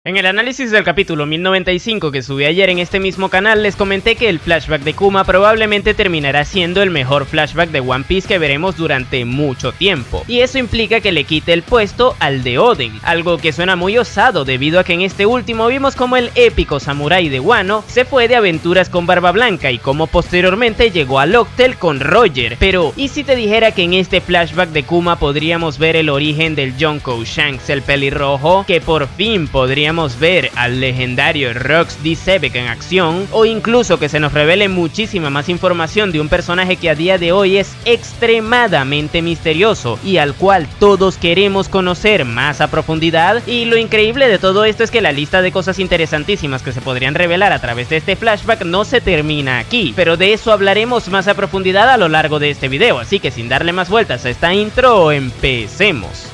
En el análisis del capítulo 1095 que subí ayer en este mismo canal, les comenté que el flashback de Kuma probablemente terminará siendo el mejor flashback de One Piece que veremos durante mucho tiempo, y eso implica que le quite el puesto al de Oden, algo que suena muy osado debido a que en este último vimos como el épico samurái de Wano se fue de aventuras con Barba Blanca y como posteriormente llegó a Locktail con Roger. Pero, ¿y si te dijera que en este flashback de Kuma podríamos ver el origen del Yonko Shanks el pelirrojo, que por fin podríamos ver al legendario Rox D. Sebek en acción, o incluso que se nos revele muchísima más información de un personaje que a día de hoy es extremadamente misterioso y al cual todos queremos conocer más a profundidad? Y lo increíble de todo esto es que la lista de cosas interesantísimas que se podrían revelar a través de este flashback no se termina aquí, pero de eso hablaremos más a profundidad a lo largo de este video, así que sin darle más vueltas a esta intro, empecemos.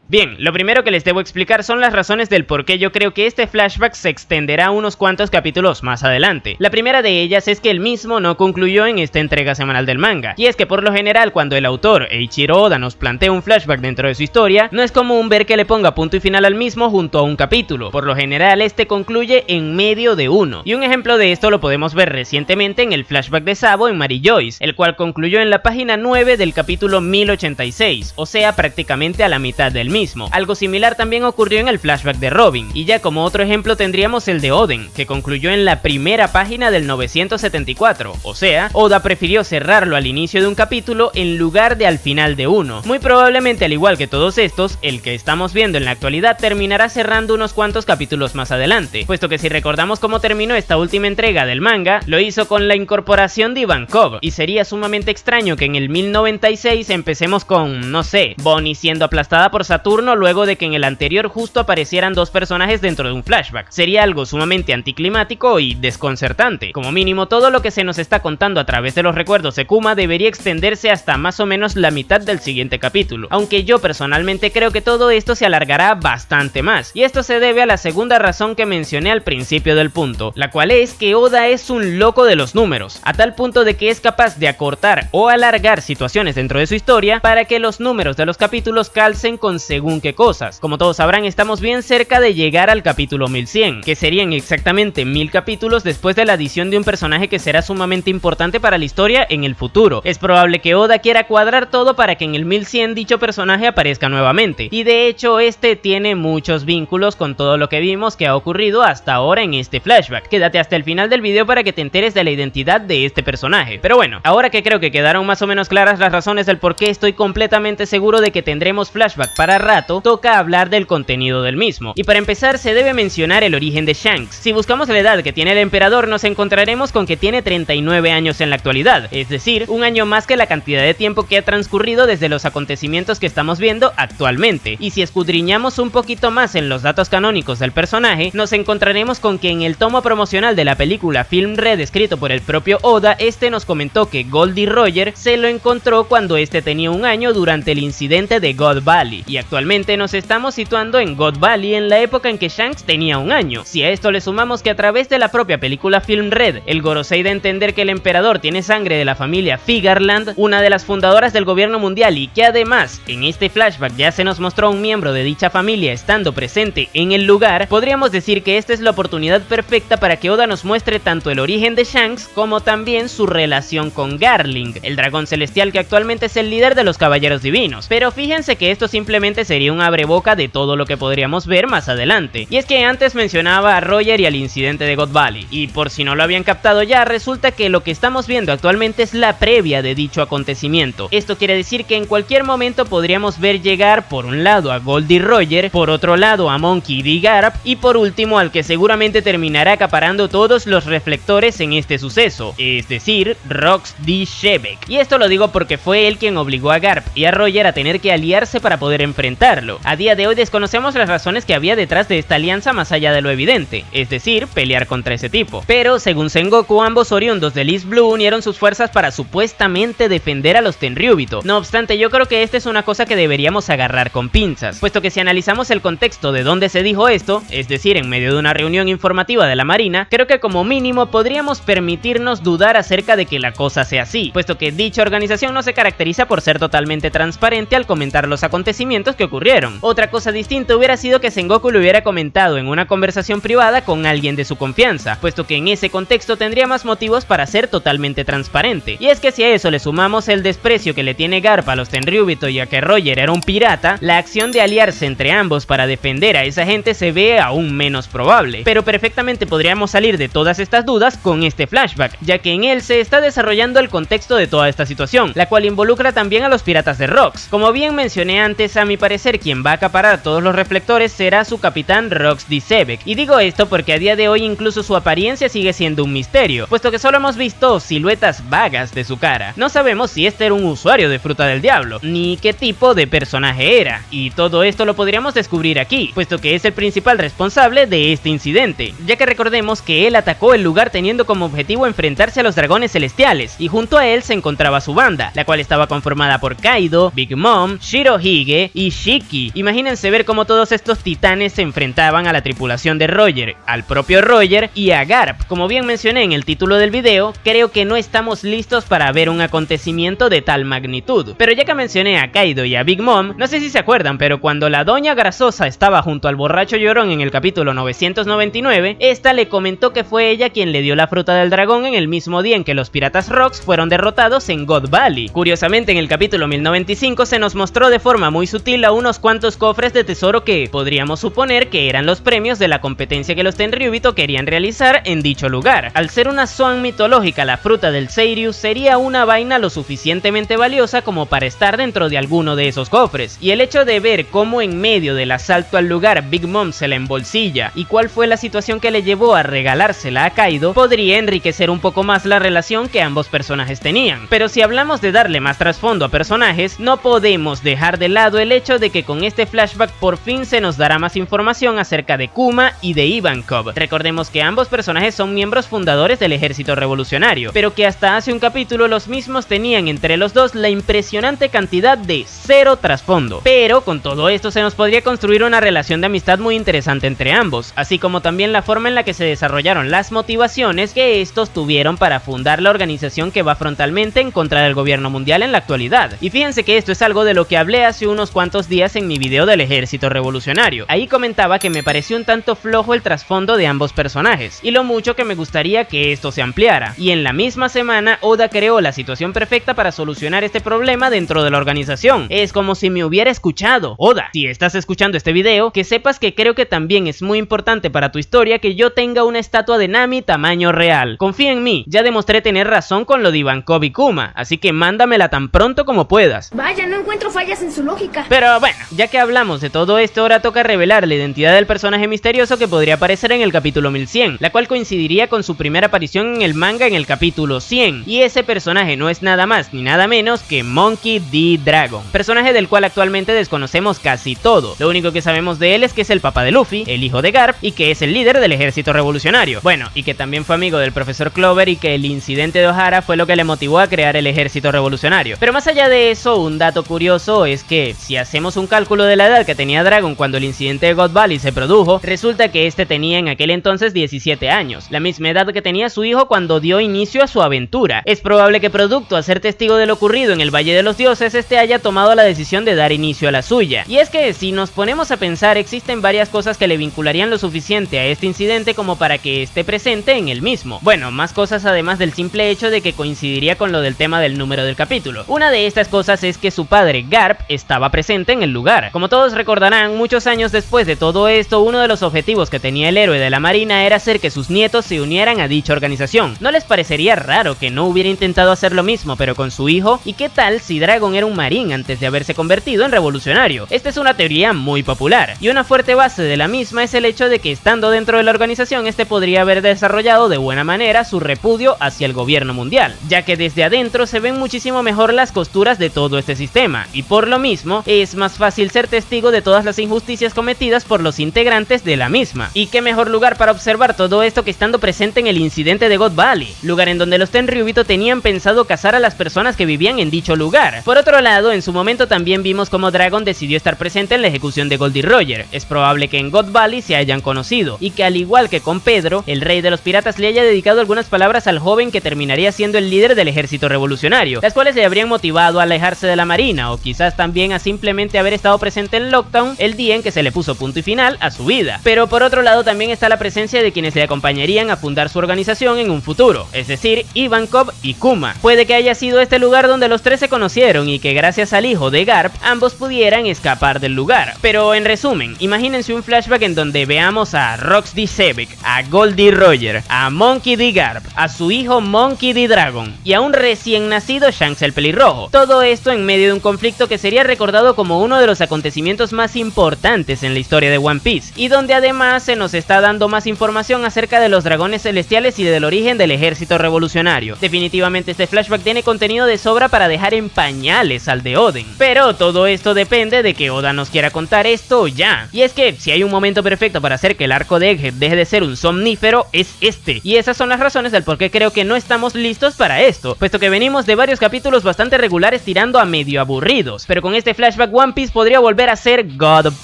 Bien, lo primero que les debo explicar son las razones del por qué yo creo que este flashback se extenderá unos cuantos capítulos más adelante. La primera de ellas es que el mismo no concluyó en esta entrega semanal del manga, y es que por lo general cuando el autor Eiichiro Oda nos plantea un flashback dentro de su historia, no es común ver que le ponga punto y final al mismo junto a un capítulo. Por lo general este concluye en medio de uno, y un ejemplo de esto lo podemos ver recientemente en el flashback de Sabo en Mary Joyce, el cual concluyó en la página 9 del capítulo 1086, o sea prácticamente a la mitad del mismo. Algo similar también ocurrió en el flashback de Robin, y ya como otro ejemplo tendríamos el de Oden, que concluyó en la primera página del 974, o sea, Oda prefirió cerrarlo al inicio de un capítulo en lugar de al final de uno. Muy probablemente, al igual que todos estos, el que estamos viendo en la actualidad terminará cerrando unos cuantos capítulos más adelante, puesto que si recordamos cómo terminó esta última entrega del manga, lo hizo con la incorporación de Ivankov, y sería sumamente extraño que en el 1096 empecemos con, no sé, Bonnie siendo aplastada por Saturno luego de que en el anterior justo aparecieran dos personajes dentro de un flashback. Sería algo sumamente anticlimático y desconcertante. Como mínimo, todo lo que se nos está contando a través de los recuerdos de Kuma debería extenderse hasta más o menos la mitad del siguiente capítulo, aunque yo personalmente creo que todo esto se alargará bastante más, y esto se debe a la segunda razón que mencioné al principio del punto, la cual es que Oda es un loco de los números, a tal punto de que es capaz de acortar o alargar situaciones dentro de su historia para que los números de los capítulos calcen con según qué cosas. Como todos sabrán, estamos bien cerca de llegar al capítulo 1100, que serían exactamente 1000 capítulos después de la adición de un personaje que será sumamente importante para la historia en el futuro. Es probable que Oda quiera cuadrar todo para que en el 1100 dicho personaje aparezca nuevamente, y de hecho este tiene muchos vínculos con todo lo que vimos que ha ocurrido hasta ahora en este flashback. Quédate hasta el final del video para que te enteres de la identidad de este personaje. Pero bueno, ahora que creo que quedaron más o menos claras las razones del por qué estoy completamente seguro de que tendremos flashback para rato, toca hablar del contenido del mismo, y para empezar se debe mencionar el origen de Shanks. Si buscamos la edad que tiene el emperador, nos encontraremos con que tiene 39 años en la actualidad, es decir, un año más que la cantidad de tiempo que ha transcurrido desde los acontecimientos que estamos viendo actualmente. Y si escudriñamos un poquito más en los datos canónicos del personaje, nos encontraremos con que en el tomo promocional de la película Film Red escrito por el propio Oda, este nos comentó que Goldie Roger se lo encontró cuando este tenía un año durante el incidente de God Valley, y actualmente nos estamos situando en God Valley en la época en que Shanks tenía un año. Si a esto le sumamos que a través de la propia película Film Red, el Gorosei da a entender que el emperador tiene sangre de la familia Figarland, una de las fundadoras del gobierno mundial, y que además en este flashback ya se nos mostró a un miembro de dicha familia estando presente en el lugar, podríamos decir que esta es la oportunidad perfecta para que Oda nos muestre tanto el origen de Shanks como también su relación con Garling, el dragón celestial que actualmente es el líder de los caballeros divinos. Pero fíjense que esto simplemente sería un abreboca de todo lo que podríamos ver más adelante, y es que antes mencionaba a Roger y al incidente de God Valley, y por si no lo habían captado ya, resulta que lo que estamos viendo actualmente es la previa de dicho acontecimiento. Esto quiere decir que en cualquier momento podríamos ver llegar por un lado a Goldie Roger, por otro lado a Monkey D. Garp, y por último al que seguramente terminará acaparando todos los reflectores en este suceso, es decir, Rox D. Sebek. Y esto lo digo porque fue él quien obligó a Garp y a Roger a tener que aliarse para poder enfrentarlo. A día de hoy desconocemos las razones que había detrás de esta alianza más allá de lo evidente, es decir, pelear contra ese tipo. Pero según Sengoku, ambos oriundos de East Blue unieron sus fuerzas para supuestamente defender a los Tenryubito. No obstante, yo creo que esta es una cosa que deberíamos agarrar con pinzas, puesto que si analizamos el contexto de dónde se dijo esto, es decir, en medio de una reunión informativa de la Marina, creo que como mínimo podríamos permitirnos dudar acerca de que la cosa sea así, puesto que dicha organización no se caracteriza por ser totalmente transparente al comentar los acontecimientos que que ocurrieron. Otra cosa distinta hubiera sido que Sengoku lo hubiera comentado en una conversación privada con alguien de su confianza, puesto que en ese contexto tendría más motivos para ser totalmente transparente. Y es que si a eso le sumamos el desprecio que le tiene Garp a los Tenryubito y a que Roger era un pirata, la acción de aliarse entre ambos para defender a esa gente se ve aún menos probable. Pero perfectamente podríamos salir de todas estas dudas con este flashback, ya que en él se está desarrollando el contexto de toda esta situación, la cual involucra también a los piratas de Rocks. Como bien mencioné antes, a mi parecer quien va a acaparar todos los reflectores será su capitán Rox D. Sebek, y digo esto porque a día de hoy incluso su apariencia sigue siendo un misterio, puesto que solo hemos visto siluetas vagas de su cara. No sabemos si este era un usuario de Fruta del Diablo, ni qué tipo de personaje era, y todo esto lo podríamos descubrir aquí, puesto que es el principal responsable de este incidente, ya que recordemos que él atacó el lugar teniendo como objetivo enfrentarse a los dragones celestiales, y junto a él se encontraba su banda, la cual estaba conformada por Kaido, Big Mom, Shirohige y Shiki. Imagínense ver cómo todos estos titanes se enfrentaban a la tripulación de Roger, al propio Roger y a Garp. Como bien mencioné en el título del video, creo que no estamos listos para ver un acontecimiento de tal magnitud. Pero ya que mencioné a Kaido y a Big Mom, no sé si se acuerdan, pero cuando la doña grasosa estaba junto al borracho llorón en el capítulo 999, esta le comentó que fue ella quien le dio la fruta del dragón en el mismo día en que los piratas Rocks fueron derrotados en God Valley. Curiosamente, en el capítulo 1095 se nos mostró de forma muy sutil a unos cuantos cofres de tesoro que podríamos suponer que eran los premios de la competencia que los Tenryubito querían realizar en dicho lugar. Al ser una Zoan mitológica, la fruta del Seirius sería una vaina lo suficientemente valiosa como para estar dentro de alguno de esos cofres, y el hecho de ver cómo en medio del asalto al lugar Big Mom se la embolsilla y cuál fue la situación que le llevó a regalársela a Kaido podría enriquecer un poco más la relación que ambos personajes tenían. Pero si hablamos de darle más trasfondo a personajes, no podemos dejar de lado el hecho de que con este flashback por fin se nos dará más información acerca de Kuma y de Ivankov. Recordemos que ambos personajes son miembros fundadores del ejército revolucionario, pero que hasta hace un capítulo los mismos tenían entre los dos la impresionante cantidad de 0 trasfondo. Pero con todo esto se nos podría construir una relación de amistad muy interesante entre ambos, así como también la forma en la que se desarrollaron las motivaciones que estos tuvieron para fundar la organización que va frontalmente en contra del gobierno mundial en la actualidad. Y fíjense que esto es algo de lo que hablé hace unos cuantos días en mi video del ejército revolucionario. Ahí comentaba que me pareció un tanto flojo el trasfondo de ambos personajes, y lo mucho que me gustaría que esto se ampliara. Y en la misma semana, Oda creó la situación perfecta para solucionar este problema dentro de la organización. Es como si me hubiera escuchado. Oda, si estás escuchando este video, que sepas que creo que también es muy importante para tu historia que yo tenga una estatua de Nami tamaño real. Confía en mí, ya demostré tener razón con lo de Ivankov y Kuma, así que mándamela tan pronto como puedas. Vaya, no encuentro fallas en su lógica. Pero bueno, ya que hablamos de todo esto, ahora toca revelar la identidad del personaje misterioso que podría aparecer en el capítulo 1100, la cual coincidiría con su primera aparición en el manga en el capítulo 100, y ese personaje no es nada más ni nada menos que Monkey D. Dragon, personaje del cual actualmente desconocemos casi todo. Lo único que sabemos de él es que es el papá de Luffy, el hijo de Garp, y que es el líder del ejército revolucionario. Bueno, y que también fue amigo del profesor Clover, y que el incidente de Ohara fue lo que le motivó a crear el ejército revolucionario. Pero más allá de eso, un dato curioso es que si hacemos un cálculo de la edad que tenía Dragon cuando el incidente de God Valley se produjo, resulta que este tenía en aquel entonces 17 años, la misma edad que tenía su hijo cuando dio inicio a su aventura. Es probable que producto a ser testigo de lo ocurrido en el Valle de los Dioses, este haya tomado la decisión de dar inicio a la suya. Y es que si nos ponemos a pensar, existen varias cosas que le vincularían lo suficiente a este incidente como para que esté presente en el mismo. Bueno, más cosas además del simple hecho de que coincidiría con lo del tema del número del capítulo. Una de estas cosas es que su padre Garp estaba presente en el lugar. Como todos recordarán, muchos años después de todo esto, uno de los objetivos que tenía el héroe de la marina era hacer que sus nietos se unieran a dicha organización. ¿No les parecería raro que no hubiera intentado hacer lo mismo pero con su hijo? ¿Y qué tal si Dragon era un marín antes de haberse convertido en revolucionario? Esta es una teoría muy popular, y una fuerte base de la misma es el hecho de que estando dentro de la organización este podría haber desarrollado de buena manera su repudio hacia el gobierno mundial, ya que desde adentro se ven muchísimo mejor las costuras de todo este sistema, y por lo mismo es más fácil ser testigo de todas las injusticias cometidas por los integrantes de la misma. Y qué mejor lugar para observar todo esto que estando presente en el incidente de God Valley, lugar en donde los Tenryubito tenían pensado cazar a las personas que vivían en dicho lugar. Por otro lado, en su momento también vimos cómo Dragon decidió estar presente en la ejecución de Goldie Roger. Es probable que en God Valley se hayan conocido, y que al igual que con Pedro, el rey de los piratas le haya dedicado algunas palabras al joven que terminaría siendo el líder del ejército revolucionario, las cuales le habrían motivado a alejarse de la marina, o quizás también a simplemente simplemente haber estado presente en Lockdown el día en que se le puso punto y final a su vida. Pero por otro lado también está la presencia de quienes le acompañarían a fundar su organización en un futuro, es decir, Ivankov y Kuma. Puede que haya sido este lugar donde los tres se conocieron y que gracias al hijo de Garp ambos pudieran escapar del lugar. Pero en resumen, imagínense un flashback en donde veamos a Rox D. Sevek, a Goldie Roger, a Monkey D. Garp, a su hijo Monkey D. Dragon y a un recién nacido Shanks el pelirrojo. Todo esto en medio de un conflicto que sería recordado como uno de los acontecimientos más importantes en la historia de One Piece, y donde además se nos está dando más información acerca de los dragones celestiales y del origen del ejército revolucionario. Definitivamente este flashback tiene contenido de sobra para dejar en pañales al de Oden, pero todo esto depende de que Oda nos quiera contar esto ya. Y es que si hay un momento perfecto para hacer que el arco de Egghead deje de ser un somnífero, es este, y esas son las razones del por qué creo que no estamos listos para esto, puesto que venimos de varios capítulos bastante regulares tirando a medio aburridos, pero con este flashback One Piece podría volver a ser God of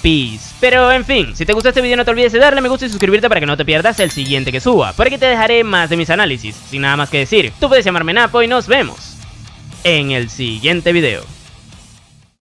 Peace. Pero en fin, si te gustó este video no te olvides de darle me gusta y suscribirte para que no te pierdas el siguiente que suba. Por aquí te dejaré más de mis análisis. Sin nada más que decir, tú puedes llamarme Napo y nos vemos en el siguiente video.